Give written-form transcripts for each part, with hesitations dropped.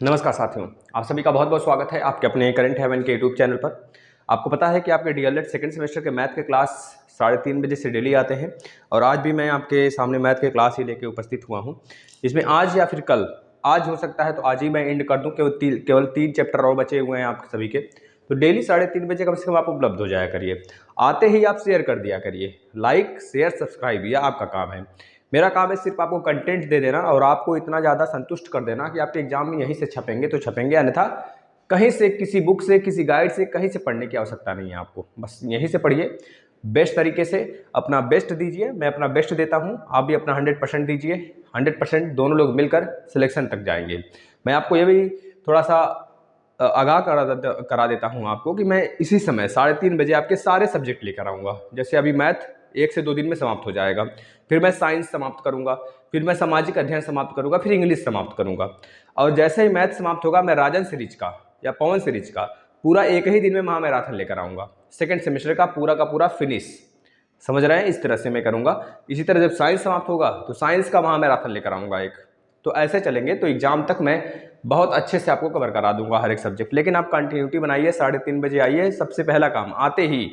नमस्कार साथियों, आप सभी का बहुत बहुत स्वागत है आपके अपने करंट हेवन के यूट्यूब चैनल पर। आपको पता है कि आपके डीएलएड सेकंड सेमेस्टर के मैथ के क्लास 3:30 बजे से डेली आते हैं और आज भी मैं आपके सामने मैथ के क्लास ही लेके उपस्थित हुआ हूं। इसमें आज या फिर कल, आज हो सकता है तो आज ही मैं एंड कर दूं। केवल 3 चैप्टर और बचे हुए हैं आप सभी के, तो डेली 3:30 बजे कम से कम आप उपलब्ध हो जाया करिए। आते ही आप शेयर कर दिया करिए, लाइक शेयर सब्सक्राइब, यह आपका काम है। मेरा काम है सिर्फ आपको कंटेंट दे देना और आपको इतना ज़्यादा संतुष्ट कर देना कि आपके एग्जाम में यहीं से छपेंगे तो छपेंगे, अन्यथा कहीं से, किसी बुक से, किसी गाइड से, कहीं से पढ़ने की आवश्यकता नहीं है आपको। बस यहीं से पढ़िए, बेस्ट तरीके से अपना बेस्ट दीजिए। मैं अपना बेस्ट देता हूँ, आप भी अपना 100% दीजिए। 100% दोनों लोग मिलकर सिलेक्शन तक जाएंगे। मैं आपको ये भी थोड़ा सा आगाह करा देता हूँ आपको कि मैं इसी समय 3:30 बजे आपके सारे सब्जेक्ट लेकर आऊँगा। जैसे अभी मैथ 1 से 2 दिन में समाप्त हो जाएगा, फिर मैं साइंस समाप्त करूँगा, फिर मैं सामाजिक अध्ययन समाप्त करूँगा, फिर इंग्लिश समाप्त करूँगा। और जैसे ही मैथ समाप्त होगा, मैं राजन सीरीज का या पवन सीरीज का पूरा एक ही दिन में महामैराथन लेकर आऊँगा। सेकेंड सेमेस्टर का पूरा फिनिश, समझ रहे हैं? इस तरह से मैं करूँगा। इसी तरह जब साइंस समाप्त होगा तो साइंस का महामैराथन लेकर आऊँगा एक। तो ऐसे चलेंगे तो एग्जाम तक मैं बहुत अच्छे से आपको कवर करा दूंगा हर एक सब्जेक्ट। लेकिन आप कंटिन्यूटी बनाइए, 3:30 बजे आइए। सबसे पहला काम, आते ही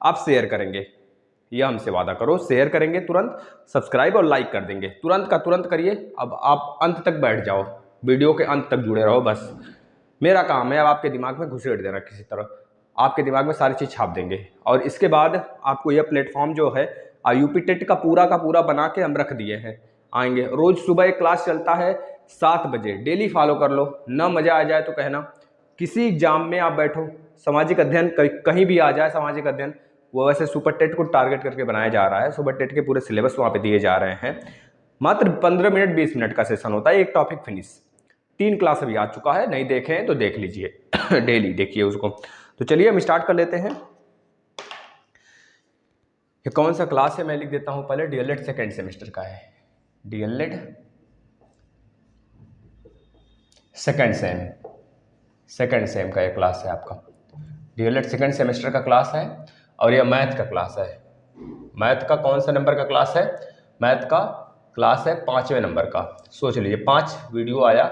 आप शेयर करेंगे, यह हमसे वादा करो। शेयर करेंगे तुरंत, सब्सक्राइब और लाइक कर देंगे, तुरंत का तुरंत करिए। अब आप अंत तक बैठ जाओ, वीडियो के अंत तक जुड़े रहो। बस मेरा काम है अब आपके दिमाग में घुसेड़ देना, किसी तरह आपके दिमाग में सारी चीज़ छाप देंगे। और इसके बाद आपको यह प्लेटफॉर्म जो है यूपी टेट का पूरा बना के हम रख दिए हैं। आएंगे रोज सुबह एक क्लास चलता है 7 बजे, डेली फॉलो कर लो। ना मजा आ जाए तो कहना, किसी एग्जाम में आप बैठो, सामाजिक अध्ययन कहीं भी आ जाए, सामाजिक अध्ययन वो वैसे सुपर टेट को टारगेट करके बनाया जा रहा है। सुपर टेट के पूरे सिलेबस वहाँ पे दिए जा रहे हैं। मात्र 15 मिनट 20 मिनट का सेशन होता है, एक टॉपिक फिनिश। 3 क्लास अभी आ चुका है, नहीं देखे हैं तो देख लीजिए डेली देखिए उसको। तो चलिए हम स्टार्ट कर लेते हैं। ये कौन सा क्लास है मैं लिख देता हूं पहले। डीएलएड सेकेंड सेमेस्टर का है, डीएलएड सेकेंड सेम का ये क्लास है आपका। डीएलएड सेकेंड सेमेस्टर का क्लास है और ये मैथ का क्लास है। मैथ का कौन सा नंबर का क्लास है? मैथ का क्लास है 5वें नंबर का। सोच लीजिए 5 वीडियो आया,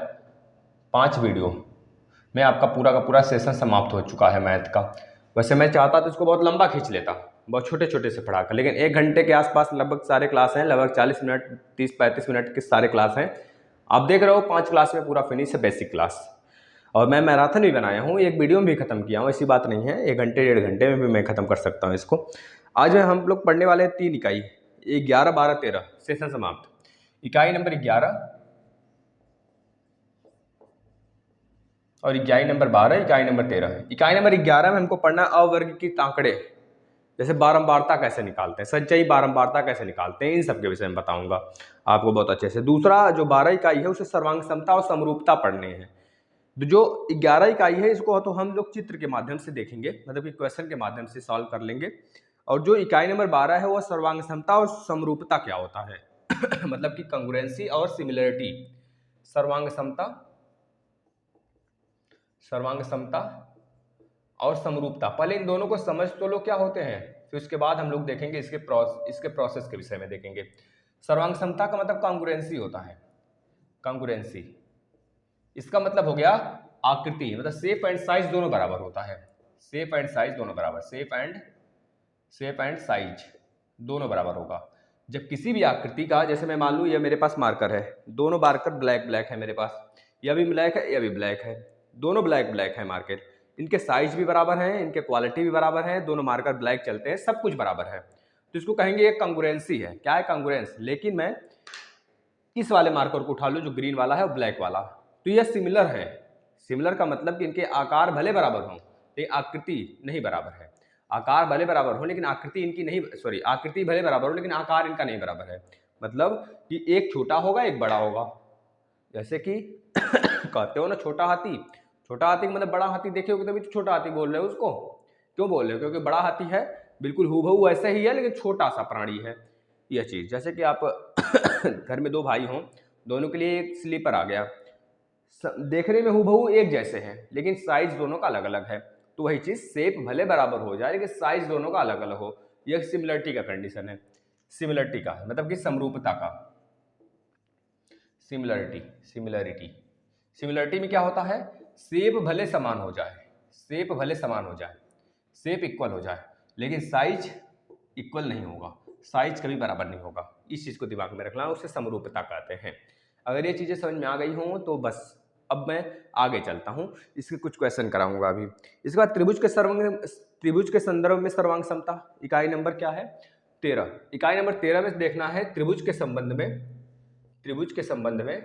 5 वीडियो में आपका का पूरा सेशन समाप्त हो चुका है मैथ का। वैसे मैं चाहता तो इसको बहुत लंबा खींच लेता, बहुत छोटे छोटे से पढ़ाकर, लेकिन 1 घंटे के आसपास लगभग सारे क्लास हैं, लगभग 40 मिनट 30-35 मिनट के सारे क्लास हैं। आप देख रहे हो 5 क्लास में पूरा फिनिश है, बेसिक क्लास। और मैं मैराथन भी बनाया हूँ, एक वीडियो में भी खत्म किया हूँ, ऐसी बात नहीं है। 1 घंटे 1.5 घंटे में भी मैं खत्म कर सकता हूँ इसको। आज हम लोग पढ़ने वाले हैं 3 इकाई, 11, 12, 13 सेशन समाप्त। इकाई नंबर 11 और इकाई नंबर 12, इकाई नंबर 13। इकाई नंबर 11 में हमको पढ़ना अवर्गीकृत आंकड़े, जैसे बारंबारता कैसे निकालते हैं, संचयी बारंबारता कैसे निकालते हैं, इन सब के विषय में बताऊंगा आपको बहुत अच्छे से। दूसरा जो 12 इकाई है उसे सर्वांग समता और समरूपता पढ़ने हैं। जो 11 इकाई है इसको तो हम लोग चित्र के माध्यम से देखेंगे, मतलब कि क्वेश्चन के माध्यम से सॉल्व कर लेंगे। और जो इकाई नंबर 12 है वो सर्वांग समता और समरूपता क्या होता है मतलब कि कंग्रुएंसी और सिमिलरिटी। सर्वांग समता और समरूपता, पहले इन दोनों को समझ तो लो क्या होते हैं, फिर उसके बाद हम लोग देखेंगे इसके प्रोसेस के विषय में देखेंगे। सर्वांग समता का मतलब कांग्रुएंसी होता है। कांग्रुएंसी इसका मतलब हो गया आकृति, मतलब शेप एंड साइज दोनों बराबर होता है। शेप एंड साइज दोनों बराबर, शेप एंड साइज दोनों बराबर होगा। जब किसी भी आकृति का, जैसे मैं मान लूँ ये मेरे पास मार्कर है, दोनों मार्कर ब्लैक है मेरे पास, यह भी ब्लैक है, यह भी ब्लैक है, दोनों ब्लैक है मार्कर। इनके साइज भी बराबर है, इनके क्वालिटी भी बराबर है, दोनों मार्कर ब्लैक चलते हैं, सब कुछ बराबर है, तो इसको कहेंगे एक कांग्रुएंसी है। क्या है? कांग्रुएंस। लेकिन मैं इस वाले मार्कर को उठा लूँ जो ग्रीन वाला है और ब्लैक वाला, तो यह सिमिलर है। सिमिलर का मतलब कि इनके आकार भले बराबर हों लेकिन आकृति नहीं बराबर है। आकार भले बराबर हो लेकिन आकृति इनकी नहीं, सॉरी, आकृति भले बराबर हो लेकिन आकार इनका नहीं बराबर है। मतलब कि एक छोटा होगा एक बड़ा होगा। जैसे कि कहते हो ना छोटा हाथी का मतलब बड़ा हाथी देखे हो तभी तो छोटा हाथी बोल रहे हो उसको। क्यों बोल रहे हो? क्योंकि बड़ा हाथी है, बिल्कुल हूबहू वैसे ही है लेकिन छोटा सा प्राणी है। यह चीज, जैसे कि आप घर में 2 भाई हों, दोनों के लिए एक स्लीपर आ गया, देखने में हूबहू एक जैसे हैं लेकिन साइज दोनों का अलग अलग है। तो वही चीज, शेप भले बराबर हो जाए लेकिन साइज दोनों का अलग अलग हो, यह सिमिलरिटी का कंडीशन है। सिमिलरिटी का मतलब कि समरूपता का। सिमिलरिटी, सिमिलरिटी, सिमिलरिटी में क्या होता है, शेप भले समान हो जाए, शेप भले समान हो जाए, शेप इक्वल हो जाए, लेकिन साइज इक्वल नहीं होगा, साइज कभी बराबर नहीं होगा। इस चीज़ को दिमाग में रखना, उसे समरूपता कहते हैं। अगर ये चीज़ें समझ में आ गई हों तो बस अब मैं आगे चलता हूँ, इसके कुछ क्वेश्चन कराऊंगा अभी। इसके बाद त्रिभुज के संदर्भ में सर्वांग समता, इकाई नंबर क्या है, 13। इकाई नंबर 13 में देखना है त्रिभुज के संबंध में, त्रिभुज के संबंध में,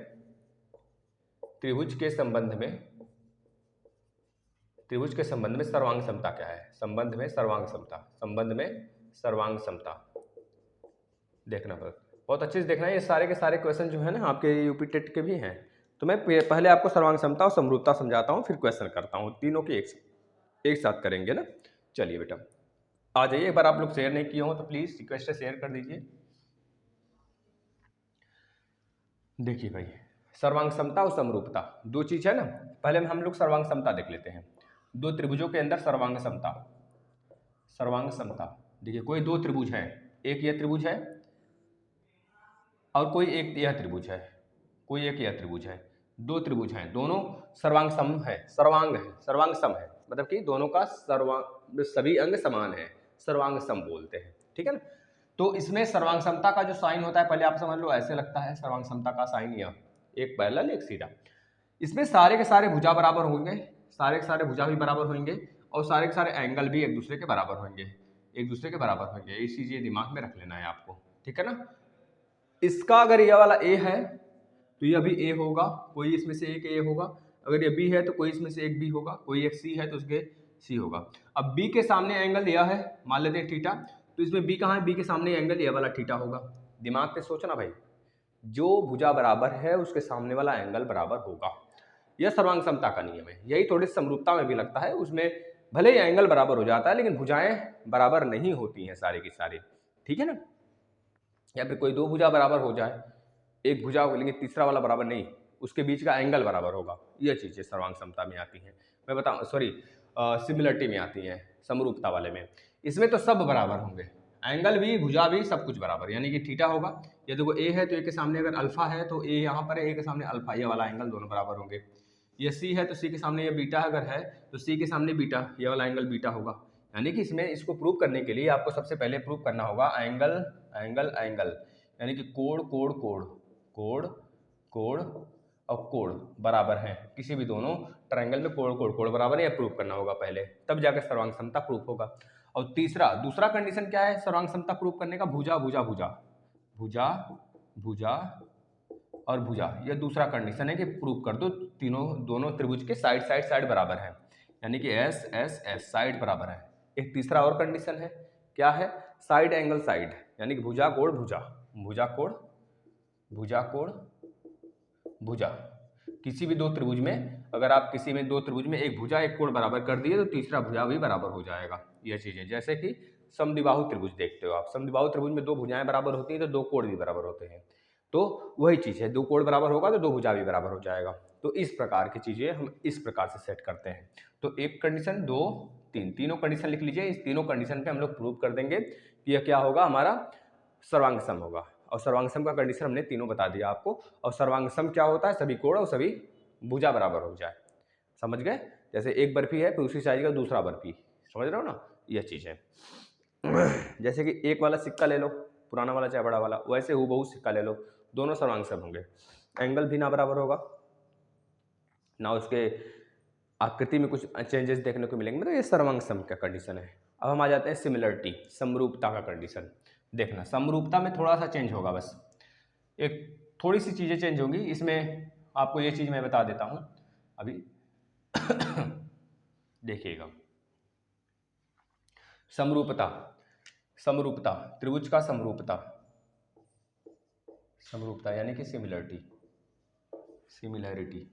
त्रिभुज के संबंध में, त्रिभुज के संबंध में सर्वांग समता क्या है, संबंध में सर्वांग समता, संबंध में सर्वांग समता देखना पड़ेगा, बहुत अच्छे से देखना है। ये सारे के सारे क्वेश्चन जो है ना आपके यूपी टेट के भी हैं, तो मैं पहले आपको सर्वांग समता और समरूपता समझाता हूँ, फिर क्वेश्चन करता हूँ, तीनों के एक साथ करेंगे ना। चलिए बेटा आ जाइए, एक बार आप लोग शेयर नहीं किए हो तो प्लीज रिक्वेस्ट है शेयर कर दीजिए। देखिए भाई, सर्वांग समता और समरूपता दो चीज है ना। पहले हम लोग सर्वांग समता देख लेते हैं। दो त्रिभुजों के अंदर सर्वांग समता, सर्वांग समता देखिए, कोई दो त्रिभुज है, एक यह त्रिभुज है और कोई एक यह त्रिभुज है, कोई एक यह त्रिभुज है, दो त्रिभुज हैं, दोनों सर्वांग सम है, सर्वांग है, सर्वांग सम है, मतलब कि दोनों का सर्वांग सभी अंग समान है, सर्वांग सम बोलते हैं, ठीक है ना। तो इसमें सर्वांग समता का जो साइन होता है, पहले आप समझ लो, ऐसे लगता है सर्वांग समता का साइन, यह एक पैरेलल एक सीधा। इसमें सारे के सारे भुजा बराबर होंगे, सारे के सारे भुजा भी बराबर होंगे और सारे के सारे एंगल भी एक दूसरे के बराबर होंगे, एक दूसरे के बराबर होंगे। ये चीज ये दिमाग में रख लेना है आपको, ठीक है ना। इसका अगर ये वाला ए है तो ये भी ए होगा, कोई इसमें से एक ए होगा। अगर ये बी है तो कोई इसमें से एक बी होगा, कोई एक सी है तो उसके सी होगा। अब बी के सामने एंगल यह है, मान लेते हैं थीटा, तो इसमें बी कहाँ है, बी के सामने एंगल ये वाला थीटा होगा। दिमाग से सोचना भाई, जो भुजा बराबर है उसके सामने वाला एंगल बराबर होगा। यह सर्वांग समता का नियम है। यही थोड़ी समरूपता में भी लगता है, उसमें भले ही एंगल बराबर हो जाता है लेकिन भुजाएं बराबर नहीं होती हैं सारी की सारी, ठीक है ना। या फिर कोई दो भुजा बराबर हो जाए, एक भुजा हो लेकिन तीसरा वाला बराबर नहीं, उसके बीच का एंगल बराबर होगा। यह चीज़ें सर्वांग समता में आती हैं, मैं बताऊँ सॉरी सिमिलरिटी में आती हैं, समरूपता वाले में। इसमें तो सब बराबर होंगे, एंगल भी भुजा भी सब कुछ बराबर, यानी कि थीटा होगा, ये देखो ए है तो ए के सामने अगर अल्फा है तो ए यहाँ पर है, ए के सामने अल्फा, ये वाला एंगल दोनों बराबर होंगे। ये सी है तो सी के सामने ये बीटा अगर है तो सी के सामने बीटा, ये वाला एंगल बीटा होगा। यानी कि इसमें इसको प्रूव करने के लिए आपको सबसे पहले प्रूव करना होगा एंगल एंगल एंगल, यानी कि कोण कोण कोण, कोण कोण और कोण बराबर हैं, किसी भी दोनों ट्रायंगल में कोण कोण कोण बराबर है, प्रूव करना होगा पहले, तब जाकर सर्वांग समता प्रूफ होगा। और दूसरा कंडीशन क्या है सर्वांग समता प्रूव करने का, भुजा भुजा भुजा, भुजा भुजा और भुजा, यह दूसरा कंडीशन है कि प्रूव कर दो दोनों त्रिभुज के साइड साइड साइड बराबर है, यानी कि एस एस एस साइड बराबर है। एक तीसरा और कंडीशन है, क्या है, साइड एंगल साइड, यानी कि भुजा कोण भुजा, भुजा कोण भुजा कोण भुजा। किसी भी दो त्रिभुज में अगर आप किसी में दो त्रिभुज में एक भुजा एक कोण बराबर कर दिए तो तीसरा भुजा भी बराबर हो जाएगा। यह चीजें जैसे कि समद्विबाहु त्रिभुज देखते हो आप, समद्विबाहु त्रिभुज में दो भुजाएं बराबर होती हैं तो दो कोण भी बराबर होते हैं, तो वही चीज है, दो कोण बराबर होगा तो दो भुजा भी बराबर हो जाएगा। तो इस प्रकार की चीजें हम इस प्रकार से सेट करते हैं। तो एक कंडीशन, दो, तीन, तीनों कंडीशन लिख लीजिए। इस तीनों कंडीशन पे हम लोग प्रूव कर देंगे कि यह क्या होगा, हमारा सर्वांग सम होगा। और सर्वांग सम का कंडीशन हमने तीनों बता दिया आपको। और सर्वांग सम क्या होता है, सभी कोण और सभी भुजा बराबर हो जाए, समझ गए। जैसे एक बर्फी है फिर उसी साइज का दूसरा बर्फी, समझ रहे हो ना, यह चीज है। जैसे कि एक वाला सिक्का ले लो, पुराना वाला चाहे बड़ा वाला, वैसे हूबहू सिक्का ले लो, दोनों सर्वांग सम होंगे, एंगल भी ना बराबर होगा ना उसके आकृति में कुछ चेंजेस देखने को मिलेंगे, मतलब ये सर्वांग सम का कंडीशन है। अब हम आ जाते हैं सिमिलरिटी, समरूपता का कंडीशन। देखना समरूपता में थोड़ा सा चेंज होगा, बस एक थोड़ी सी चीजें चेंज होंगी इसमें। आपको ये चीज मैं बता देता हूं अभी। देखिएगा, समरूपता, समरूपता त्रिभुज का समरूपता, समरूपता यानी कि सिमिलरिटी, सिमिलरिटी,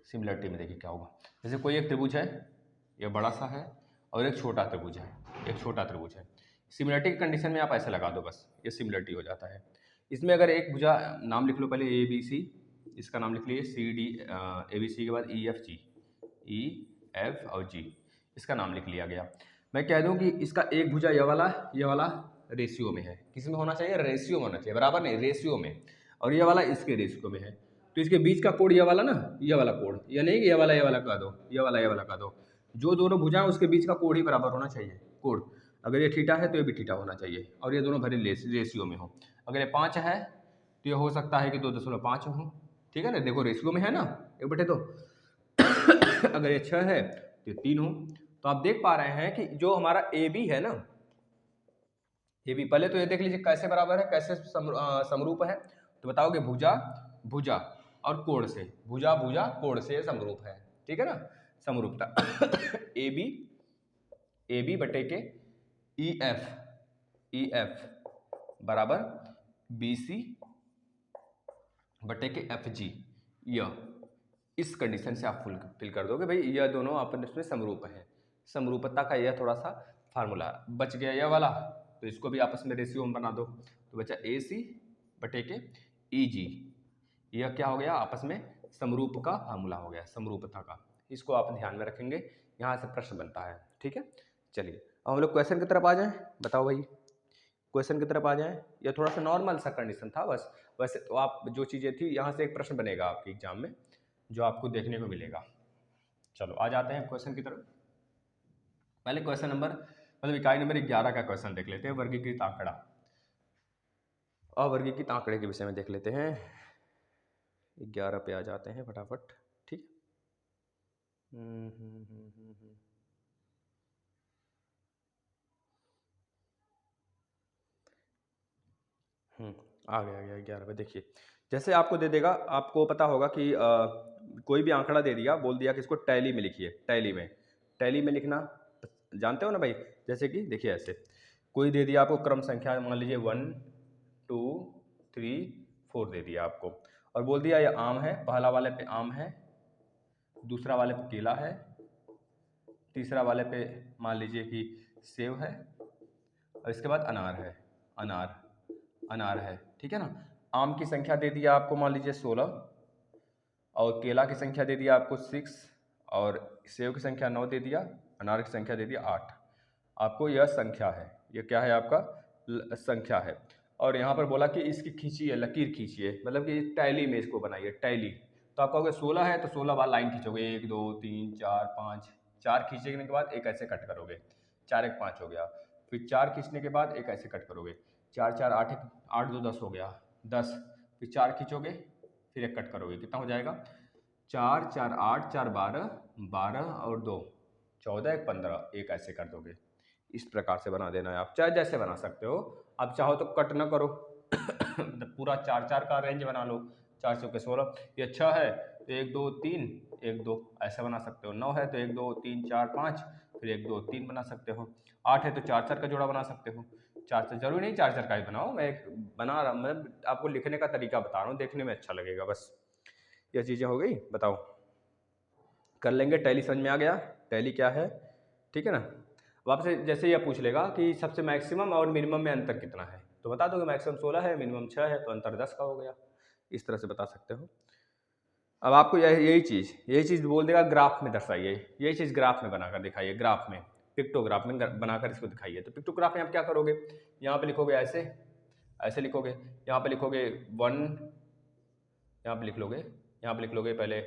सिमिलरिटी में देखिए क्या होगा। जैसे कोई एक त्रिभुज है, ये बड़ा सा है और एक छोटा त्रिभुज है, एक छोटा त्रिभुज है। सिमिलरिटी की कंडीशन में आप ऐसे लगा दो, बस ये सिमिलरिटी हो जाता है। इसमें अगर एक भुजा, नाम लिख लो पहले ए बी सी, इसका नाम लिख लीजिए सी डी, ए बी सी के बाद E F G, E F और जी, इसका नाम लिख लिया गया। मैं कह दूं कि इसका एक भुजा ये वाला रेशियो में है, किसी में होना चाहिए, रेशियो में होना चाहिए, बराबर नहीं, रेशियो में। और ये वाला इसके रेशियो में है, तो इसके बीच का कोण ये वाला ना, ये वाला कोण, ये नहीं कि ये वाला कह दो, ये वाला कह दो, जो दोनों भुजाएं उसके बीच का कोण ही बराबर होना चाहिए, कोण। अगर ये थीटा है तो ये भी थीटा होना चाहिए, और ये दोनों भरे रेशियो में हो। अगर ये 5 है तो ये हो सकता है कि 2.5 हो, ठीक है ना, देखो रेशियो में है ना, 1/2। अगर ये 6 है तो ये 3 हो। तो आप देख पा रहे हैं कि जो हमारा ए बी है ना, ए बी, पहले तो ये देख लीजिए कैसे बराबर है, कैसे समरूप है। तो बताओगे भुजा भुजा और कोण से, भुजा भुजा कोण से समरूप है, ठीक है ना, समरूपता। ए बी बटे के ई एफ बराबर बी सी बटे के एफ जी। यह इस कंडीशन से आप फिल कर दोगे भाई, यह दोनों आपस में समरूप है। समरूपता का यह थोड़ा सा फार्मूला बच गया यह वाला, तो इसको भी आपस में रेशियो में बना दो, तो बचा ए सी बटे के ई जी। यह क्या हो गया, आपस में समरूप का फार्मूला हो गया, समरूपता का। इसको आप ध्यान में रखेंगे, यहाँ से प्रश्न बनता है, ठीक है। चलिए अब हम लोग क्वेश्चन की तरफ आ जाएं, बताओ भाई, क्वेश्चन की तरफ आ जाएं। यह थोड़ा सा नॉर्मल सा कंडीशन था बस, वैसे तो आप जो चीज़ें थी यहाँ से एक प्रश्न बनेगा आपके एग्जाम में जो आपको देखने को मिलेगा। चलो आ जाते हैं क्वेश्चन की तरफ। पहले क्वेश्चन नंबर मतलब इकाई नंबर 11 का क्वेश्चन देख लेते हैं, वर्गीकृत आंकड़ा। अवर्गीकृत आंकड़े के विषय में देख लेते हैं। 11 पे आ जाते हैं फटाफट, ठीक। आ गया 11 पे। देखिए जैसे आपको दे देगा, आपको पता होगा कि कोई भी आंकड़ा दे दिया, बोल दिया कि इसको टैली में लिखिए, टैली में लिखना जानते हो ना भाई। जैसे कि देखिए ऐसे कोई दे दिया आपको क्रम संख्या, मान लीजिए 1 2 3 4 दे दिया आपको, और बोल दिया ये आम है, पहला वाले पे आम है, दूसरा वाले पे केला है, तीसरा वाले पे मान लीजिए कि सेब है, और इसके बाद अनार है, ठीक है ना। आम की संख्या दे दिया आपको मान लीजिए 16, और केला की संख्या दे दिया आपको 6, और सेब की संख्या 9 दे दिया, अनार की संख्या दे दिया 8। आपको यह संख्या है, यह क्या है आपका संख्या है। और यहाँ पर बोला कि इसकी खींचिए, लकीर खींचिए, मतलब कि टैली में इसको बनाइए, टैली। तो आप कहोगे 16 है तो 16 बार लाइन खींचोगे, 1 2 3 4 5, 4 खींचने के बाद एक ऐसे कट करोगे, 4 1 5 हो गया। फिर 4 खींचने के बाद एक ऐसे कट करोगे, 4 4 8 8 2 10 हो गया, 10। फिर 4 खींचोगे, फिर एक कट करोगे, कितना हो जाएगा, 4 4 8 4 12 12 और 2 14 1 15, एक ऐसे कर दोगे। इस प्रकार से बना देना है, आप चाहे जैसे बना सकते हो। आप चाहो तो कट ना करो, पूरा 4 4 का रेंज बना लो, 4 चौके 16। ये 6 है तो 1 2 3 1 2 ऐसा बना सकते हो, 9 है तो 1 2 3 4 5, फिर 1 2 3 बना सकते हो, 8 है तो 4 4 का जोड़ा बना सकते हो। 4 से जरूरी नहीं 4 4 का ही बनाओ, मैं एक बना रहा, मतलब आपको लिखने का तरीका बता रहा हूँ, देखने में अच्छा लगेगा बस। ये चीज़ें हो गई, बताओ कर लेंगे। टैली समझ में आ गया, टैली क्या है, ठीक है ना। अब आपसे जैसे यह पूछ लेगा कि सबसे मैक्सिमम और मिनिमम में अंतर कितना है, तो बता दो कि मैक्सिमम 16 है, मिनिमम 6 है, तो अंतर 10 का हो गया। इस तरह से बता सकते हो। अब आपको यही चीज़ बोल देगा ग्राफ में दर्शाइए, यही चीज़ ग्राफ में बनाकर दिखाइए, ग्राफ में पिक्टोग्राफ में बनाकर इसको दिखाइए। तो पिक्टोग्राफ में आप क्या करोगे, यहाँ पे लिखोगे ऐसे लिखोगे, यहाँ पे लिखोगे 1, यहाँ पे लिख लोगे पहले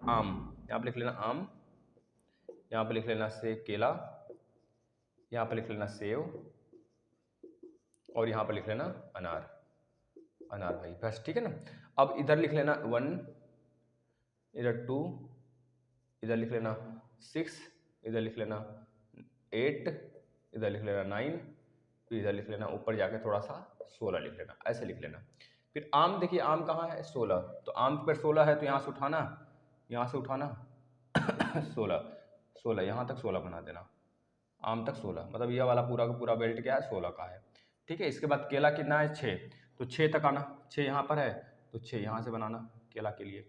आम, यहाँ पे लिख लेना आम, यहाँ पे लिख लेना से केला, यहाँ पे लिख लेना सेब, और यहाँ पे लिख लेना अनार भाई, बस ठीक है ना। अब इधर लिख लेना 1, इधर 2, इधर लिख लेना 6, इधर लिख लेना 8, इधर लिख लेना 9, फिर इधर लिख लेना ऊपर जाके थोड़ा सा 16 लिख लेना, ऐसे लिख लेना। फिर आम, देखिए आम कहाँ है 16, तो आम पर 16 है तो यहाँ से उठाना 16 यहाँ तक 16 बना देना, आम तक 16, मतलब यह वाला पूरा का पूरा बेल्ट क्या है 16 का है, ठीक है। इसके बाद केला कितना है 6, तो 6 तक आना, 6 यहाँ पर है तो 6 यहाँ से बनाना केला के लिए।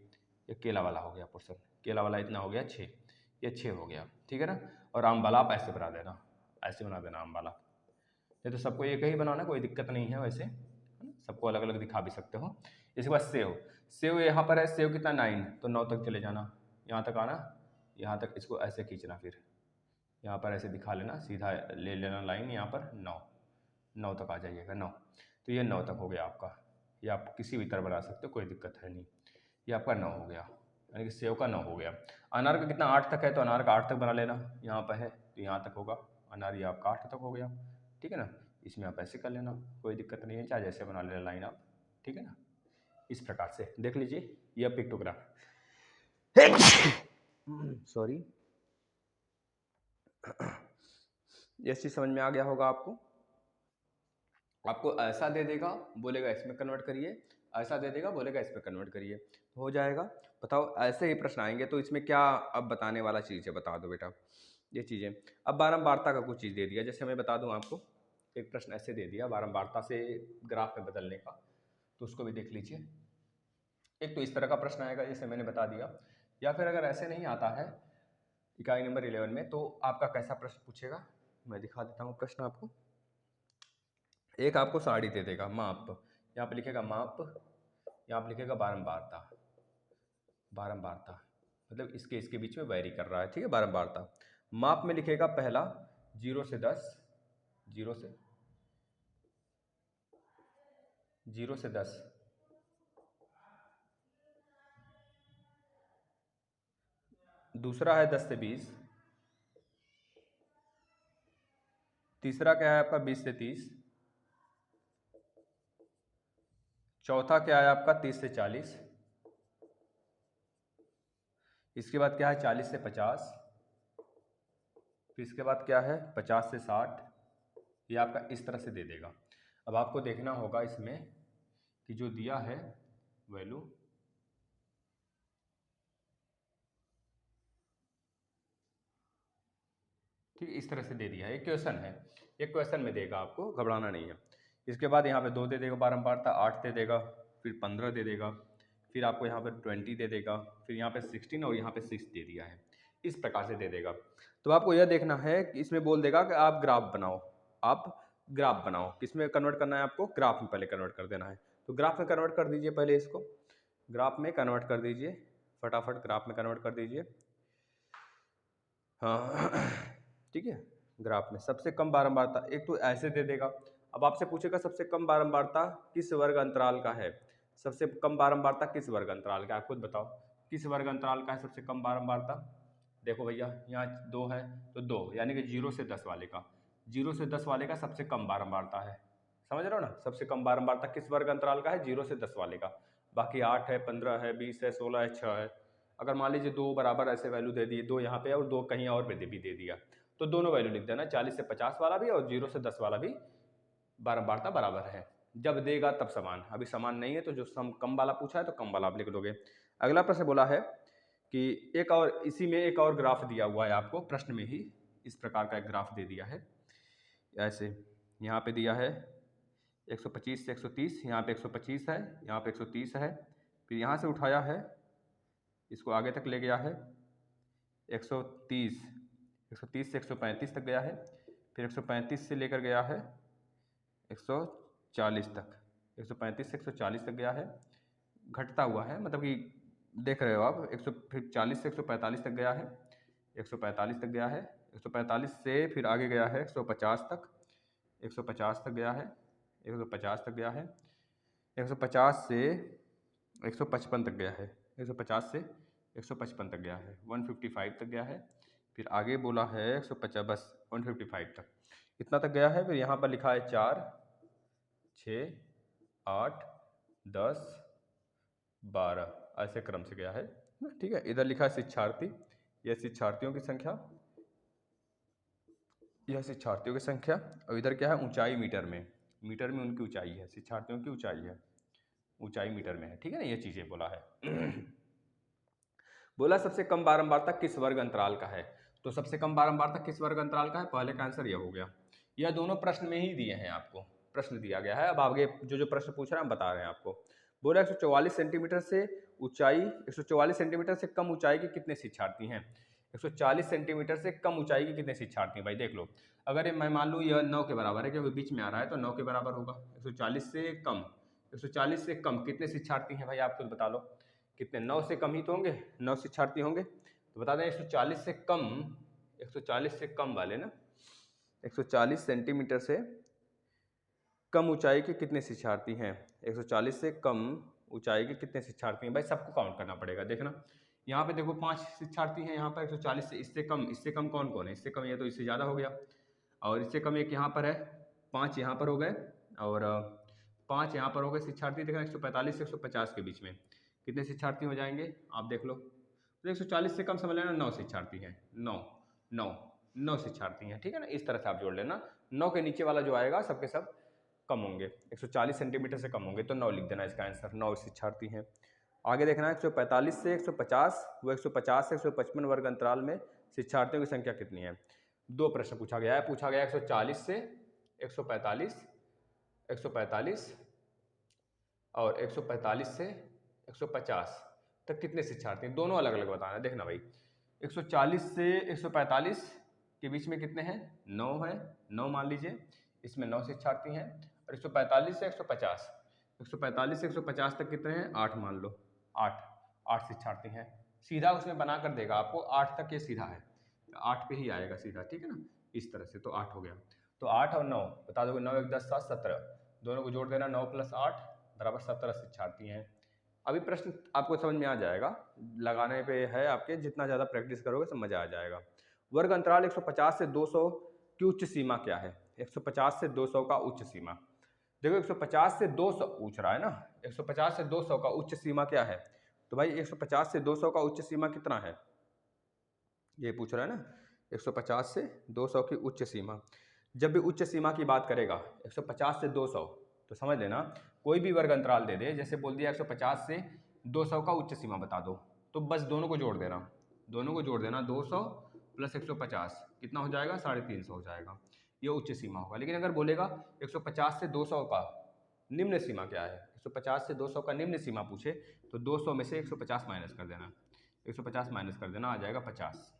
ये केला वाला हो गया पोर्शन, केला वाला इतना हो गया 6, ये 6 हो गया, ठीक है ना। और आम वाला आप ऐसे बना देना, ऐसे बना देना आम वाला। ये तो सबको एक ही बनाना, कोई दिक्कत नहीं है वैसे, सबको अलग अलग दिखा भी सकते हो। इसके बाद सेव यहाँ पर है, सेव कितना 9, तो 9 तक चले जाना, यहाँ तक आना, यहाँ तक इसको ऐसे खींचना, फिर यहाँ पर ऐसे दिखा लेना, सीधा ले लेना लाइन, यहाँ पर 9 तक आ जाइएगा, 9, तो ये 9 तक हो गया आपका, या आप किसी भी तरह बना सकते हो, कोई दिक्कत है नहीं। ये आपका 9 हो गया, यानी कि सेव का 9 हो गया। अनार का कितना 8 तक है, तो अनार का 8 तक बना लेना, यहाँ पर है तो यहाँ तक होगा, अनार ये आपका 8 तक हो गया, ठीक है ना। इसमें आप ऐसे कर लेना, कोई दिक्कत नहीं है, चाहे जैसे बना लेना लाइन आप, ठीक है ना। इस प्रकार से देख लीजिए, यह पिक्टोग्राफ सॉरी, ये चीज़ समझ में आ गया होगा आपको। आपको ऐसा दे देगा, बोलेगा इसमें कन्वर्ट करिए, ऐसा दे देगा, बोलेगा इसमें कन्वर्ट करिए, तो हो जाएगा। बताओ ऐसे ही प्रश्न आएंगे, तो इसमें क्या अब बताने वाला चीज़ है, बता दो बेटा ये चीज़ें। अब बारंबारता का कुछ चीज़ दे दिया, जैसे मैं बता दूं आपको, एक प्रश्न ऐसे दे दिया बारंबारता से ग्राफ में बदलने का, तो उसको भी देख लीजिए। एक तो इस तरह का प्रश्न आएगा जैसे मैंने बता दिया, या फिर अगर ऐसे नहीं आता है इकाई नंबर 11 में, तो आपका कैसा प्रश्न पूछेगा, मैं दिखा देता हूँ प्रश्न आपको। एक आपको साड़ी दे देगा, माप, यहाँ पे लिखेगा माप, यहाँ पे लिखेगा बारंबारता, बारंबारता मतलब इसके इसके बीच में वैरी कर रहा है, ठीक है। बारंबारता माप में लिखेगा पहला 0 से 10, 0 से 10, दूसरा है 10 से 20, तीसरा क्या है आपका 20 से 30, चौथा क्या है आपका 30 से 40, इसके बाद क्या है 40 से 50, फिर इसके बाद क्या है 50 से 60, ये आपका इस तरह से दे देगा। अब आपको देखना होगा इसमें कि जो दिया है वैल्यू, ठीक इस तरह से दे दिया है, एक क्वेश्चन है, एक क्वेश्चन में देगा आपको, घबराना नहीं है। इसके बाद यहाँ पे 2 दे देगा बारंबारता, 8 दे देगा, फिर 15 दे देगा, फिर आपको यहाँ पे 20 दे देगा, फिर यहाँ पे 16 और यहाँ पे 6 दे दिया है, इस प्रकार से दे देगा। तो आपको यह देखना है कि इसमें बोल देगा कि आप ग्राफ बनाओ, आप ग्राफ बनाओ, किसमें कन्वर्ट करना है आपको, ग्राफ में पहले कन्वर्ट कर देना है। तो ग्राफ में कन्वर्ट कर दीजिए पहले, इसको ग्राफ में कन्वर्ट कर दीजिए, फटाफट ग्राफ में कन्वर्ट कर दीजिए। हाँ ठीक है, ग्राफ में सबसे कम बारंबारता एक तो ऐसे दे देगा। अब आपसे पूछेगा सबसे कम बारंबारता किस वर्ग अंतराल का है, सबसे कम बारंबारता किस वर्ग अंतराल का है, आप खुद बताओ किस वर्ग अंतराल का है सबसे कम बारंबारता। देखो भैया यहाँ 2 है तो 2, यानी कि 0 से 10 वाले का, 0 से 10 वाले का सबसे कम बारंबारता है, समझ रहे हो ना। सबसे कम बारंबारता किस वर्ग अंतराल का है, 0 से 10 वाले का। बाकी 8 है, 15 है, 20 है, 16 है, 6 है। अगर मान लीजिए 2 बराबर ऐसे वैल्यू दे दिए, 2 यहाँ पे और 2 कहीं और पे भी दे दिया, तो दोनों वैल्यू लिख देना, 40 से 50 वाला भी और 0 से 10 वाला भी बारंबारता बराबर है। जब देगा तब समान, अभी समान नहीं है तो जो कम वाला पूछा है तो कम वाला आप लिख दोगे। अगला प्रश्न बोला है कि एक और, इसी में एक और ग्राफ दिया हुआ है आपको प्रश्न में ही, इस प्रकार का एक ग्राफ दे दिया है, ऐसे यहाँ पे दिया है 125 से 130, यहाँ पे 125 है, यहाँ पे 130 है, फिर यहाँ से उठाया है, इसको आगे तक ले गया है 130, 130 से 135 तक गया है, फिर 135 से लेकर गया है 140 तक, 135 से 140 तक गया है, घटता हुआ है, मतलब कि देख रहे हो आप, फिर 40 से 145 तक गया है, 145 तक गया है, 145 से फिर आगे गया है 150 तक, 150 तक गया है, 150 तक गया है, 150 से 155 तक गया है, 150 से 155 तक गया है, 155 तक गया है, फिर आगे बोला है 150, बस 155 तक इतना तक गया है। फिर यहाँ पर लिखा है 4, 6, 8, 10, 12 ऐसे क्रम से गया है, ठीक है। इधर लिखा है शिक्षार्थी, यह शिक्षार्थियों की संख्या, यह शिक्षार्थियों की संख्या, और इधर क्या है ऊंचाई मीटर में, मीटर में उनकी ऊंचाई है, शिक्षार्थियों की ऊंचाई है, ऊंचाई मीटर में है, ठीक है ना। ये चीजें बोला है बोला सबसे कम बारंबारता किस वर्ग अंतराल का है, तो सबसे कम बारंबारता किस वर्ग अंतराल का है, पहले का आंसर यह हो गया। यह दोनों प्रश्न में ही दिए हैं, आपको प्रश्न दिया गया है। अब आगे जो जो प्रश्न पूछ रहे हैं हम बता रहे हैं आपको। बोला 144 सेंटीमीटर से ऊंचाई, 144 सेंटीमीटर से कम ऊंचाई के कितने शिक्षार्थी हैं, 140 सेंटीमीटर से कम ऊंचाई के कितने शिक्षार्थी हैं भाई, देख लो। अगर ये मैं मान लूँ यह 9 के बराबर है, क्योंकि बीच में आ रहा है तो 9 के बराबर होगा। 140 से कम, 140 से कम कितने शिक्षार्थी हैं भाई, आप खुद बता लो कितने, 9 से कम ही तो होंगे, 9 शिक्षार्थी होंगे। तो बता दें 140 से कम, 140 से कम वाले ना, 140 सेंटीमीटर से कम ऊंचाई के कितने शिक्षार्थी हैं? 140 से कम ऊंचाई के कितने शिक्षार्थी हैं? भाई सबको काउंट करना पड़ेगा। देखना यहाँ पे देखो 5 शिक्षार्थी हैं यहाँ पर 140 से। इससे कम कौन कौन है? इससे कम ये तो इससे ज़्यादा हो गया, और इससे कम एक यहाँ पर है, 5 यहाँ पर हो गए, और 5 यहाँ पर हो गए शिक्षार्थी। देखना 145 से 150 के बीच में कितने शिक्षार्थी हो जाएंगे आप देख लो। तो 140 से कम समझ लेना 9 शिक्षार्थी हैं। 9 शिक्षार्थी हैं, ठीक है ना। इस तरह से आप जोड़ लेना। 9 के नीचे वाला जो आएगा सबके सब कम होंगे, 140 सेंटीमीटर से कम होंगे, तो 9 लिख देना इसका आंसर। 9 शिक्षार्थी हैं। आगे देखना 145 से 150 व 150 से 155 वर्ग अंतराल में शिक्षार्थियों की संख्या कितनी है? 2 प्रश्न पूछा गया है। पूछा गया 140 से 145 और 145 से 150 तक कितने शिक्षार्थी हैं, दोनों अलग अलग बताना है। देखना भाई 140 से 145 के बीच में कितने हैं? 9 है, 9 मान लीजिए, इसमें 9 शिक्षार्थी हैं। और 145 से 150 तक कितने हैं? 8 मान लो, 8 शिक्षार्थी हैं। सीधा उसमें बना कर देगा आपको, 8 तक ये सीधा है, 8 पे ही आएगा सीधा, ठीक है ना, इस तरह से। तो 8 हो गया। तो 8 और 9 बता दोगे, 9 1 10 7 17, दोनों को जोड़ देना, 9 + 8 बराबर 17 शिक्षार्थी हैं। अभी प्रश्न आपको समझ में आ जाएगा, लगाने पे है आपके, जितना ज़्यादा प्रैक्टिस करोगे सब मजा आ जाएगा। वर्ग अंतराल 150 से 200 की उच्च सीमा क्या है? 150 से 200 का उच्च सीमा। देखो 150 से 200 पूछ रहा है ना, 150 से 200 का उच्च सीमा क्या है? तो भाई 150 से 200 का उच्च सीमा कितना है, ये पूछ रहा है ना। 150 से 200 की उच्च सीमा, जब भी उच्च सीमा की बात करेगा 150 से 200, तो समझ लेना कोई भी वर्ग अंतराल दे दे, जैसे बोल दिया 150 से 200 का उच्च सीमा बता दो, तो बस दोनों को जोड़ देना, 200 + 150 कितना हो जाएगा? 350 हो जाएगा, ये उच्च सीमा होगा। लेकिन अगर बोलेगा 150 से 200 का निम्न सीमा क्या है, 150 से 200 का निम्न सीमा पूछे, तो 200 में से 150 माइनस कर देना, 150 माइनस कर देना, आ जाएगा 50,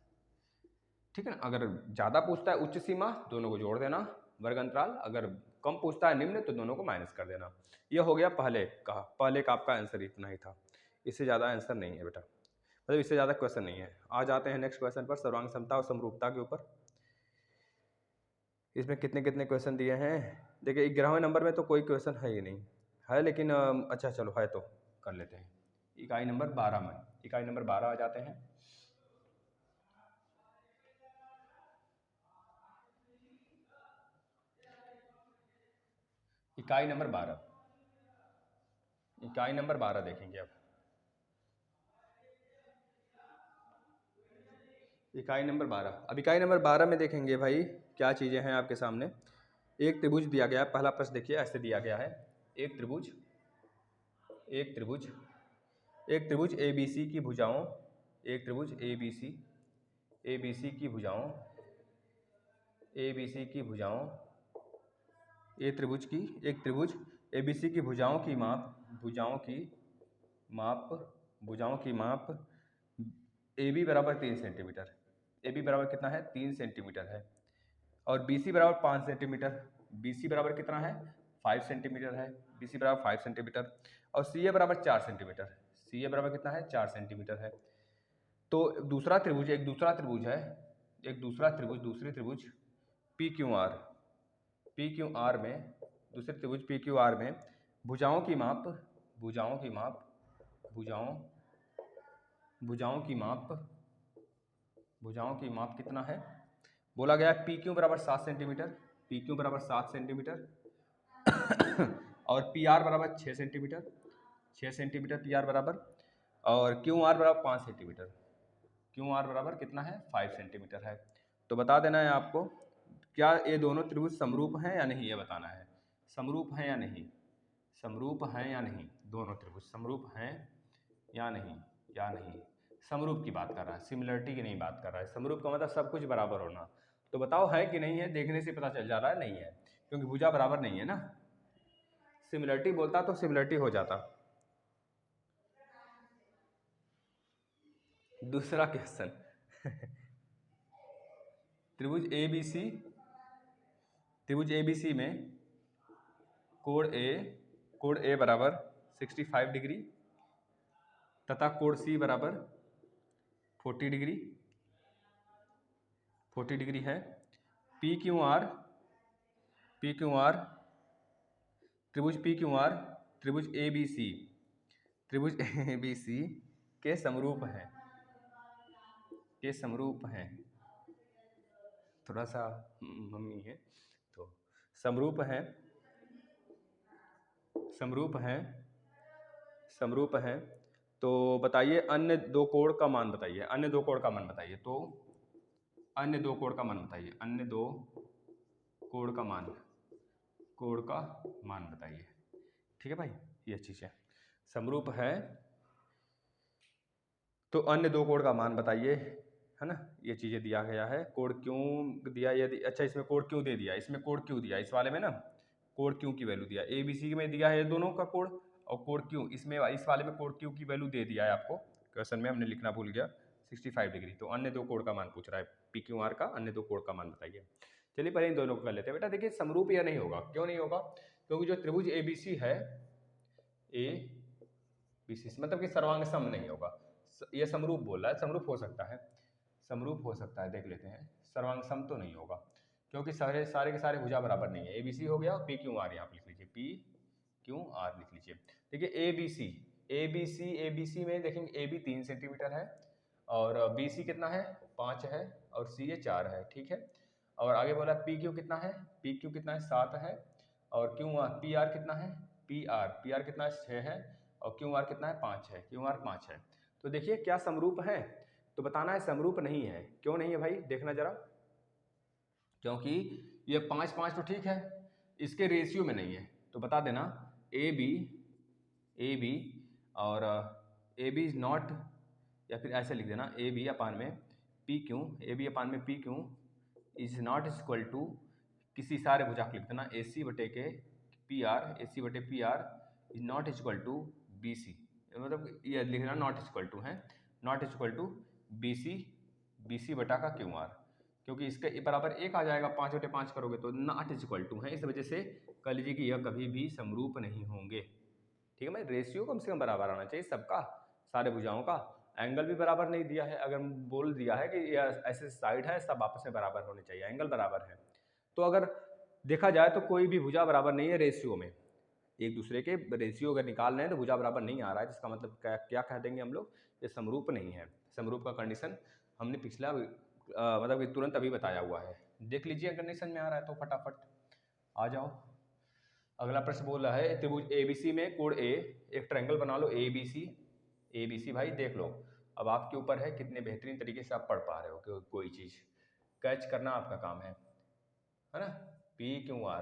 ठीक है ना। अगर ज़्यादा पूछता है उच्च सीमा, दोनों को जोड़ देना वर्ग अंतराल, अगर कम पूछता है निम्न, तो दोनों को माइनस कर देना। यह हो गया पहले का आपका आंसर इतना ही था, इससे ज़्यादा आंसर नहीं है बेटा, मतलब इससे ज़्यादा क्वेश्चन नहीं है। आ जाते हैं नेक्स्ट क्वेश्चन पर, सर्वांग क्षमता और समरूपता के ऊपर। इसमें कितने कितने क्वेश्चन दिए हैं? देखिए 11वें नंबर में तो कोई क्वेश्चन है ही नहीं है, लेकिन अच्छा चलो है तो कर लेते हैं। इकाई नंबर 12 में, इकाई नंबर 12 आ जाते हैं। इकाई नंबर 12 देखेंगे अब। इकाई नंबर 12, अब इकाई नंबर 12 में देखेंगे भाई क्या चीज़ें हैं आपके सामने। एक त्रिभुज दिया गया है, पहला प्रश्न देखिए, ऐसे दिया गया है। एक त्रिभुज ए बी सी की भुजाओं, एक त्रिभुज ए बी सी की भुजाओं, एक त्रिभुज ए बी सी की भुजाओं की माप ए बी बराबर 3 सेंटीमीटर, ए बी बराबर कितना है? 3 सेंटीमीटर है, और बी सी बराबर 5 सेंटीमीटर, बी सी बराबर कितना है? 5 सेंटीमीटर है, बी सी बराबर 5 सेंटीमीटर, और सी ए बराबर 4 सेंटीमीटर, सी ए बराबर कितना है? 4 सेंटीमीटर है। तो दूसरा त्रिभुज दूसरी त्रिभुज पी क्यू आर में, दूसरे त्रिभुज पी क्यू आर में भुजाओं की माप कितना है? बोला गया पी क्यू बराबर 7 सेंटीमीटर, और पी आर बराबर 6 सेंटीमीटर पी आर बराबर, और क्यू आर बराबर 5 सेंटीमीटर, क्यू आर बराबर कितना है? 5 सेंटीमीटर है। तो बता देना है आपको, क्या ये दोनों त्रिभुज समरूप हैं या नहीं, ये बताना है। समरूप हैं या नहीं, दोनों त्रिभुज समरूप हैं या नहीं, समरूप की बात कर रहा है, सिमिलरिटी की नहीं बात कर रहा है। समरूप का मतलब सब कुछ बराबर होना। तो बताओ है कि नहीं है, देखने से पता चल जा रहा है नहीं है, क्योंकि भुजा बराबर नहीं है ना। सिमिलरिटी बोलता तो सिमिलरिटी हो जाता। दूसरा क्वेश्चन त्रिभुज ए बी सी में कोण ए बराबर 65 डिग्री तथा कोण सी बराबर 40 डिग्री है। पी क्यू आर त्रिभुज पी क्यू आर, त्रिभुज ए बी सी, त्रिभुज ए बी सी के समरूप हैं, के समरूप हैं। थोड़ा सा मम्मी है तो समरूप हैं, समरूप हैं, समरूप हैं। तो बताइए अन्य दो कोण का मान बताइए, अन्य दो कोण का मान बताइए। तो अन्य दो कोण का मान बताइए, अन्य दो कोण का मान, कोण का मान बताइए। ठीक है भाई, ये चीज़ है, समरूप है तो अन्य दो कोण का मान बताइए, है ना। ये चीज़ें दिया गया है, कोण क्यों दिया, यदि अच्छा इसमें कोण क्यों दे दिया, इसमें कोण क्यों दिया, इस वाले में ना कोण क्यों की वैल्यू दिया, ए बी सी में दिया है दोनों का कोण, और कोण क्यों इसमें, इस वाले में कोण क्यों की वैल्यू दे दिया है आपको, क्वेश्चन में हमने लिखना भूल गया 65 डिग्री। तो अन्य दो कोण का मान पूछ रहा है, पी क्यू आर का अन्य दो कोण का मान बताइए। चलिए पहले इन दोनों को कर लेते हैं। बेटा देखिए समरूप यह नहीं होगा, क्यों नहीं होगा, क्योंकि जो त्रिभुज ए बी सी है, ए बी सी मतलब कि सर्वांग सम नहीं होगा। ये समरूप बोल रहा है, समरूप हो सकता है, समरूप हो सकता है, देख लेते हैं। सर्वांग सम तो नहीं होगा, क्योंकि सारे सारे के सारे भुजा बराबर नहीं है। ए बी सी हो गया, पी क्यू आर यहाँ पे लिख लीजिए, पी क्यू आर लिख लीजिए। देखिए A B C, A B C, A B C में देखेंगे ए बी 3 सेंटीमीटर है, और बी सी कितना है 5 है, और सी ये 4 है, ठीक है। और आगे बोला पी क्यू कितना है, पी क्यू कितना है 7 है, और क्यू आर पी आर कितना है, पी आर कितना है 6 है, और क्यू आर कितना है 5 है, क्यू आर 5 है। तो देखिए क्या समरूप है, तो बताना है समरूप नहीं है। क्यों नहीं है भाई, देखना जरा, क्योंकि ये 5 5 तो ठीक है, इसके रेशियो में नहीं है। तो बता देना ए बी और ए बी इज नॉट, या फिर ऐसे लिख देना ए बी अपान में पी क्यू, ए बी अपान में P Q is not equal to, किसी सारे भुजाक लिख देना ए सी बटे के पी आर, ए सी बटे P R is not equal to B C, मतलब ये लिखना नॉट इक्वल टू है, not equal to B C बटा का क्यू आर, क्योंकि इसके बराबर एक आ जाएगा, 5 बटे 5 करोगे तो नॉट इक्वल टू है। इस वजह से कह लीजिए कि यह कभी भी समरूप नहीं होंगे। ठीक है भाई, रेशियो कम से कम बराबर आना चाहिए सबका, सारे भुजाओं का। एंगल भी बराबर नहीं दिया है, अगर बोल दिया है कि यह ऐसे साइड है सब आपस में बराबर होने चाहिए, एंगल बराबर है, तो अगर देखा जाए तो कोई भी भुजा बराबर नहीं है रेशियो में, एक दूसरे के रेशियो अगर निकाल रहे हैं तो भुजा बराबर नहीं आ रहा है, जिसका मतलब क्या क्या कह देंगे हम लोग, ये समरूप नहीं है। समरूप का कंडीशन हमने पिछला मतलब कि तुरंत अभी बताया हुआ है, देख लीजिए कंडीशन में आ रहा है तो फटाफट आ जाओ। अगला प्रश्न बोल रहा है त्रिभुज एबीसी में कोण ए, एक ट्रायंगल बना लो एबीसी, एबीसी भाई देख लो, अब आपके ऊपर है कितने बेहतरीन तरीके से आप पढ़ पा रहे हो, कोई चीज़ कैच करना आपका काम है ना। P Q R,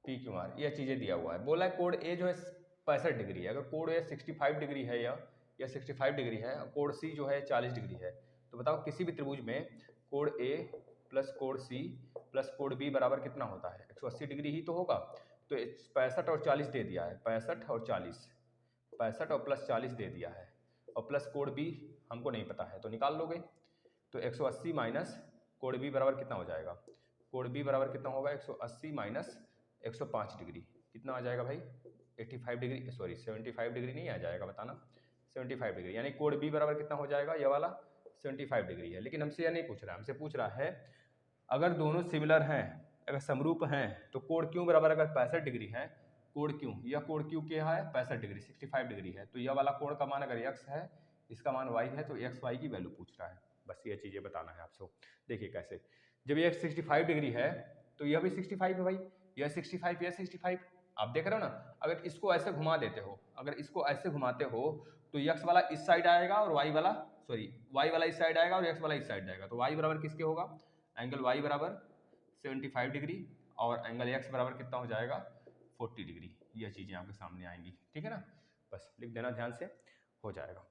P Q R यह चीज़ें दिया हुआ है, बोला है कोण ए जो है 65 डिग्री है, अगर कोण ए 65 डिग्री है या 65 डिग्री है, कोण सी जो है 40 डिग्री है, तो बताओ किसी भी त्रिभुज में कोण ए प्लस कोण सी प्लस कोण बी बराबर कितना होता है, 180 डिग्री ही तो होगा। तो 65 और 40 दे दिया है, 65 और 40, 65 और प्लस 40 दे दिया है, और प्लस कोण बी हमको नहीं पता है तो निकाल लोगे। तो 180 माइनस कोण बी बराबर कितना हो जाएगा, कोण बी बराबर कितना होगा 180 माइनस 105 डिग्री, कितना आ जाएगा भाई 85 डिग्री, सॉरी 75 डिग्री नहीं आ जाएगा, बताना 75 डिग्री, यानी कोण बी बराबर कितना हो जाएगा, ये वाला 75 डिग्री है। लेकिन हमसे यह नहीं पूछ रहा है, हमसे पूछ रहा है अगर दोनों सिमिलर हैं, अगर समरूप हैं, तो कोण क्यों बराबर अगर 65 डिग्री है, कोण क्यों, यह कोण क्यों क्या है 65 डिग्री 65 डिग्री है, तो यह वाला कोण का मान अगर x है, इसका मान y है, तो एक्स वाई की वैल्यू पूछ रहा है, बस ये चीज़ें बताना है आपको। देखिए कैसे, जब ये 65 डिग्री है तो यह भी 65 है भाई, यह 65 यह 65, आप देख रहे हो ना। अगर इसको ऐसे घुमा देते हो, अगर इसको ऐसे घुमाते हो तो x वाला इस साइड आएगा और y वाला, सॉरी y वाला इस साइड आएगा और x वाला इस साइड आएगा, तो y बराबर किसके होगा, एंगल y बराबर 75 डिग्री, और एंगल x बराबर कितना हो जाएगा 40 डिग्री। यह चीज़ें आपके सामने आएंगी, ठीक है ना, बस लिख देना ध्यान से, हो जाएगा।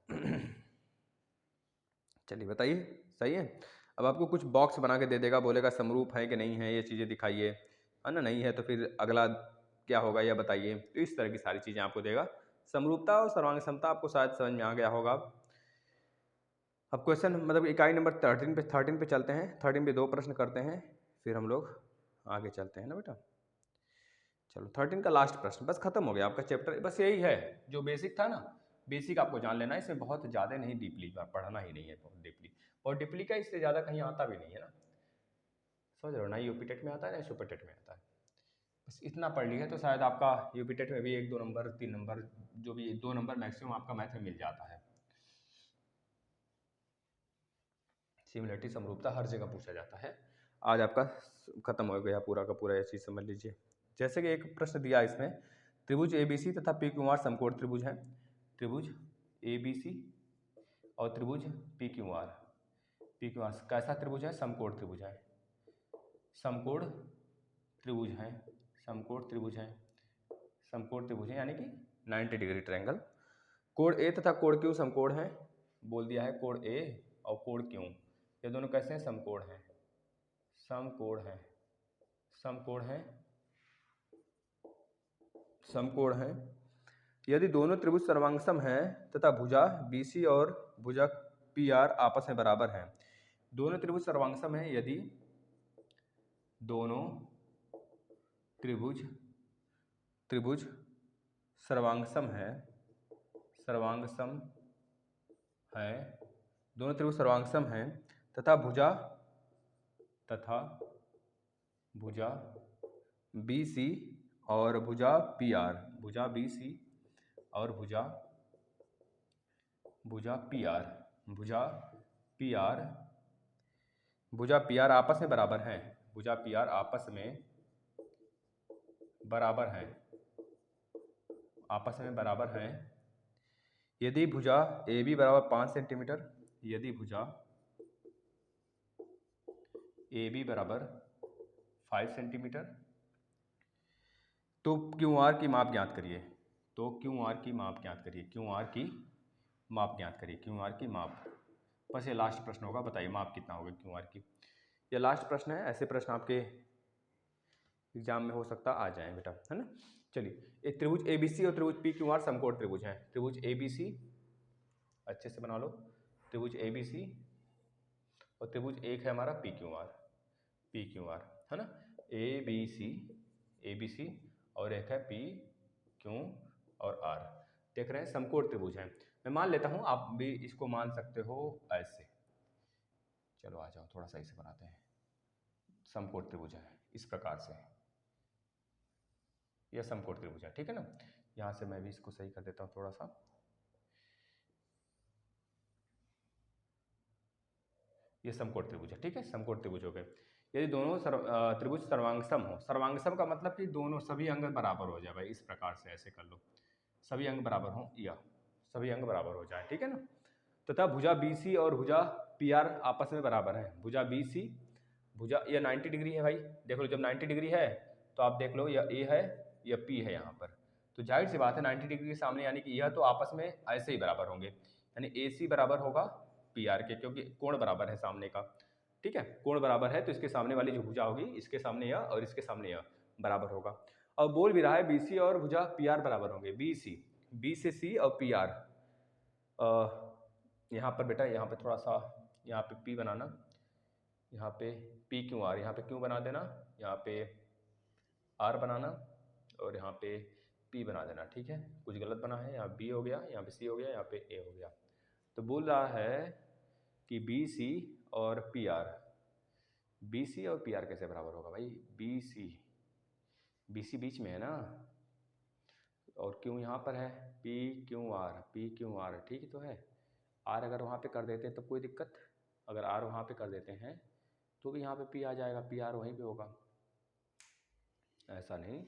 चलिए बताइए, सही है। अब आपको कुछ बॉक्स बना के दे देगा, बोलेगा समरूप है कि नहीं है, ये चीज़ें दिखाइए, है ना, नहीं है तो फिर अगला क्या होगा यह बताइए। तो इस तरह की सारी चीज़ें आपको देगा। समरूपता और सर्वांग समता आपको शायद समझ में आ गया होगा। अब क्वेश्चन मतलब इकाई नंबर 13 पे चलते हैं, 13 पे 2 प्रश्न करते हैं, फिर हम लोग आगे चलते हैं ना बेटा। चलो 13 का लास्ट प्रश्न, बस खत्म हो गया आपका चैप्टर, बस यही है जो बेसिक था ना, बेसिक आपको जान लेना है, इसमें बहुत ज़्यादा नहीं डीपली पढ़ना ही नहीं है, बहुत डीपली, और डीपली का इससे ज़्यादा कहीं आता भी नहीं है ना, समझ रहे हो, ना यूपी टेट में आता है ना सुपर टेट में आता है, बस इतना पढ़ लिया तो शायद आपका यूपीटेट में भी 1 2 नंबर 3 नंबर जो भी 2 नंबर मैक्सिमम आपका मैथ में मिल जाता है। सिमिलरिटी समरूपता हर जगह पूछा जाता है। आज आपका खत्म हो गया पूरा का पूरा, ये चीज़ समझ लीजिए। जैसे कि एक प्रश्न दिया इसमें, त्रिभुज ABC तथा PQR समकोण त्रिभुज है। त्रिभुज ABC और त्रिभुज PQR कैसा त्रिभुज है? समकोण त्रिभुज है। समकोण त्रिभुज है, समकोण त्रिभुज है, समकोण त्रिभुज है यानी कि 90 डिग्री ट्रायंगल। कोण A तथा कोण Q समकोण है। बोल दिया है कोण A और कोण Q, ये दोनों कैसे हैं? समकोण हैं, समकोण हैं, समकोण हैं, समकोण हैं। यदि दोनों त्रिभुज सर्वांगसम हैं तथा भुजा BC और भुजा PR आपस में बराबर हैं। दोनों त्रिभुज सर्वांगसम हैं यदि दोनों त्रिभुज सर्वांगसम है, सर्वांगसम है, दोनों त्रिभुज सर्वांगसम हैं तथा भुजा BC और भुजा PR, भुजा BC और भुजा PR आपस में बराबर हैं। भुजा PR आपस में बराबर हैं, आपस में बराबर हैं यदि भुजा AB बराबर 5 सेंटीमीटर, यदि भुजा AB बराबर 5 सेंटीमीटर, तो QR की माप ज्ञात करिए। तो QR की माप ज्ञात करिए, QR की माप ज्ञात करिए, QR की माप। बस ये लास्ट प्रश्न होगा, बताइए माप कितना होगा QR की। ये लास्ट प्रश्न है, ऐसे प्रश्न आपके एग्जाम में हो सकता आ जाए बेटा, है ना। चलिए, एक त्रिभुज ABC और त्रिभुज PQR समकोण त्रिभुज हैं। त्रिभुज ABC अच्छे से बना लो, त्रिभुज ABC और त्रिभुज एक है हमारा PQR, है ना। ABC और एक है PQ और R। देख रहे हैं समकोण त्रिभुज हैं। मैं मान लेता हूं, आप भी इसको मान सकते हो ऐसे। चलो आ जाओ, थोड़ा सा इसे बनाते हैं। समकोण त्रिभुज है इस प्रकार से, यह समकोण त्रिभुज है, ठीक है ना। यहां से मैं भी इसको सही कर देता हूं थोड़ा सा। ये समकोण त्रिभुज है, ठीक है, समकोण त्रिभुज हो गए। यदि दोनों त्रिभुज सर्वांगसम हो, सर्वांगसम का मतलब कि दोनों सभी अंग बराबर हो जाए भाई, इस प्रकार से ऐसे कर लो, सभी अंग बराबर हो या सभी अंग बराबर हो जाए, ठीक है ना। तथा भुजा BC और भुजा PR आपस में बराबर है। भुजा BC, भुजा यह 90 डिग्री है भाई, देख लो, जब 90 डिग्री है तो आप देख लो यह A है, यह P है यहाँ पर, तो जाहिर सी बात है 90 डिग्री के सामने यानी कि यह तो आपस में ऐसे ही बराबर होंगे, यानी AC बराबर होगा PR के, क्योंकि कोण बराबर है सामने का, ठीक है, कोण बराबर है तो इसके सामने वाली जो भुजा होगी, इसके सामने यह और इसके सामने यह बराबर होगा। और बोल भी रहा है BC और भुजा PR बराबर होंगे। B से C और PR, यहाँ पर बेटा, यहाँ पे थोड़ा सा, यहाँ पे P बनाना, यहाँ पे PQR, यहाँ पे Q बना देना, यहाँ पे R बनाना और यहाँ पे P बना देना, ठीक है। कुछ गलत बना है, यहाँ B हो गया, यहाँ पे C हो गया, यहाँ पे A हो गया। तो बोल रहा है कि BC और PR कैसे बराबर होगा भाई? BC बीच में है ना, और Q यहाँ पर है, PQR, ठीक ही तो है। R अगर वहाँ पे कर देते हैं तो कोई दिक्कत, अगर R वहाँ पे कर देते हैं तो भी यहाँ पे P आ जाएगा, PR वहीं पे होगा, ऐसा नहीं।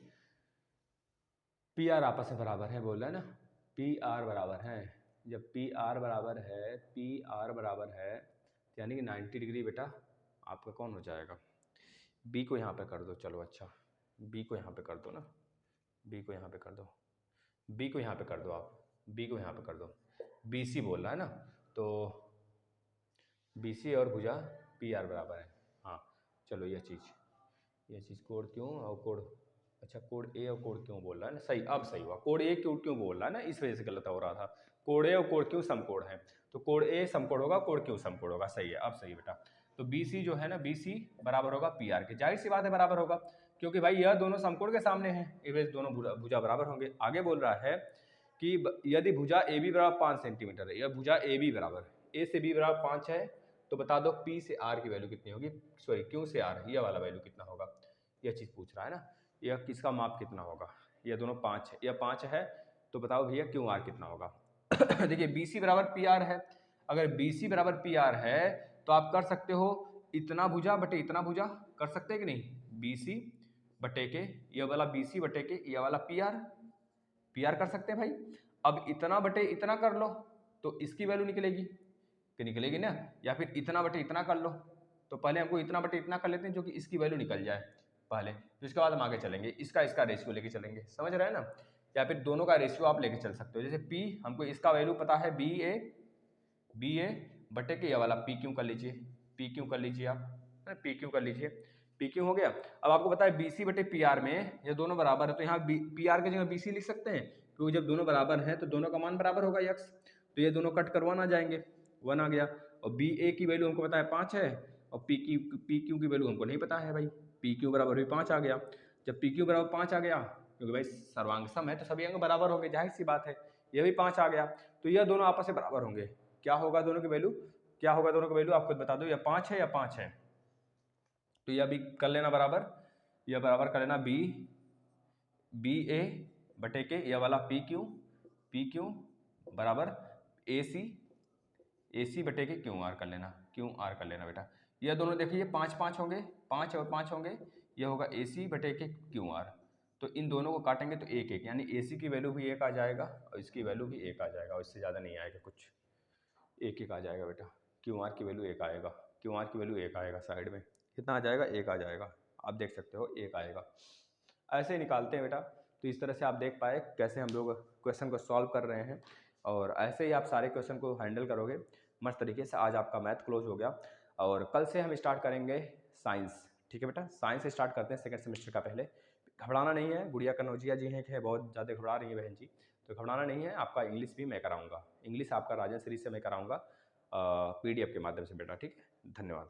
PR आपस में बराबर है, बोल रहा है ना, PR बराबर है। जब PR बराबर है यानी कि 90 डिग्री बेटा आपका कौन हो जाएगा? B को यहाँ पे कर दो, चलो अच्छा, B को यहाँ पे कर दो ना, B को यहाँ पे कर दो, B को यहाँ पे कर दो, आप B को यहाँ पे कर दो। BC बोल रहा है ना, तो BC और भुजा PR बराबर है। हाँ चलो, यह चीज़ कोण क्यों और कोण, अच्छा कोण A और कोण क्यों बोल रहा है ना, सही, अब सही हुआ। कोण A क्यों बोल रहा है ना, इस वजह से गलत हो रहा था। कोण A और कोण क्यों समकोण है, तो कोण A समकोण होगा, कोण क्यों समकोण होगा, सही है, अब सही बेटा। तो BC जो है ना, BC बराबर होगा PR के, जाहिर सी बात है बराबर होगा, क्योंकि भाई यह दोनों समकोण के सामने हैं, इस वजह से दोनों भुजा बराबर होंगे। आगे बोल रहा है कि यदि भुजा AB बराबर 5 सेंटीमीटर है, यह भुजा AB बराबर A से B बराबर 5 है, तो बता दो P से R की वैल्यू कितनी होगी, सॉरी Q से R, यह वाला वैल्यू कितना होगा, यह चीज़ पूछ रहा है ना। यह किसका माप कितना होगा, यह दोनों 5 है, यह 5 है, तो बताओ भैया क्यू आर कितना होगा। देखिए बी सी बराबर पी आर है, अगर बी सी बराबर पी आर है तो आप कर सकते हो इतना भुजा बटे इतना भुजा, कर सकते हैं कि नहीं, बी सी बटे के यह वाला बी सी बटे के यह वाला पी आर कर सकते हैं भाई। अब इतना बटे इतना कर लो तो इसकी वैल्यू निकलेगी कि निकलेगी ना, या फिर इतना बटे इतना कर लो, तो पहले हमको इतना बटे इतना कर लेते हैं जो कि इसकी वैल्यू निकल जाए पहले, तो इसके बाद हम आगे चलेंगे, इसका रेशियो लेके चलेंगे, समझ रहे हैं ना। या फिर दोनों का रेशियो आप लेके चल सकते हो, जैसे P हमको इसका वैल्यू पता है बी ए बटे के ये वाला पी क्यू कर लीजिए, पी क्यू कर लीजिए आप, पी क्यू कर लीजिए, पी क्यू हो गया। अब आपको पता है बी सी बटे पी आर में ये दोनों बराबर है, तो यहाँ पी आर की जगह बी सी लिख सकते हैं, क्योंकि जब दोनों बराबर हैं तो दोनों का मान बराबर होगा यक्स, तो ये दोनों कट कर 1 आ जाएंगे, 1 आ गया। और बी ए की वैल्यू हमको पता है 5 है, और पी क्यू की वैल्यू हमको नहीं पता है भाई, पी क्यू बराबर भी 5 आ गया। जब पी क्यू बराबर 5 आ गया, क्योंकि भाई सर्वांग सम है तो सभी अंग बराबर होंगे, जाहिर सी बात है, ये भी 5 आ गया, तो यह दोनों आपस में बराबर होंगे। क्या होगा दोनों की वैल्यू, क्या होगा दोनों की वैल्यू आप खुद बता दो, या 5 है या 5 है, तो यह भी कर लेना बराबर, यह बराबर कर लेना बी ए बटे के यह वाला पी क्यू बराबर ए सी बटे के क्यू आर कर लेना बेटा। यह दोनों देखिए 5 5 होंगे, 5 और 5 होंगे, यह होगा ए सी बटे के क्यू आर, तो इन दोनों को काटेंगे तो 1 1, यानी ए सी की वैल्यू भी 1 आ जाएगा और इसकी वैल्यू भी 1 आ जाएगा, और इससे ज़्यादा नहीं आएगा कुछ, 1 1 आ जाएगा बेटा, क्यू आर की वैल्यू 1 आएगा, क्यू आर की वैल्यू 1 आएगा, साइड में कितना आ जाएगा, 1 आ जाएगा, आप देख सकते हो 1 आएगा। ऐसे ही निकालते हैं बेटा, तो इस तरह से आप देख पाए कैसे हम लोग क्वेश्चन को सॉल्व कर रहे हैं, और ऐसे ही आप सारे क्वेश्चन को हैंडल करोगे मस्त तरीके से। आज आपका मैथ क्लोज हो गया, और कल से हम स्टार्ट करेंगे साइंस, ठीक है बेटा, साइंस स्टार्ट करते हैं सेकंड सेमेस्टर का। पहले घबराना नहीं है, गुड़िया कनौजिया जी हैं कि बहुत ज़्यादा घबरा रही है बहन जी, तो घबराना नहीं है, आपका इंग्लिश भी मैं कराऊंगा, इंग्लिश आपका राजन सीरीज से मैं कराऊंगा PDF के माध्यम से बेटा, ठीक है, धन्यवाद।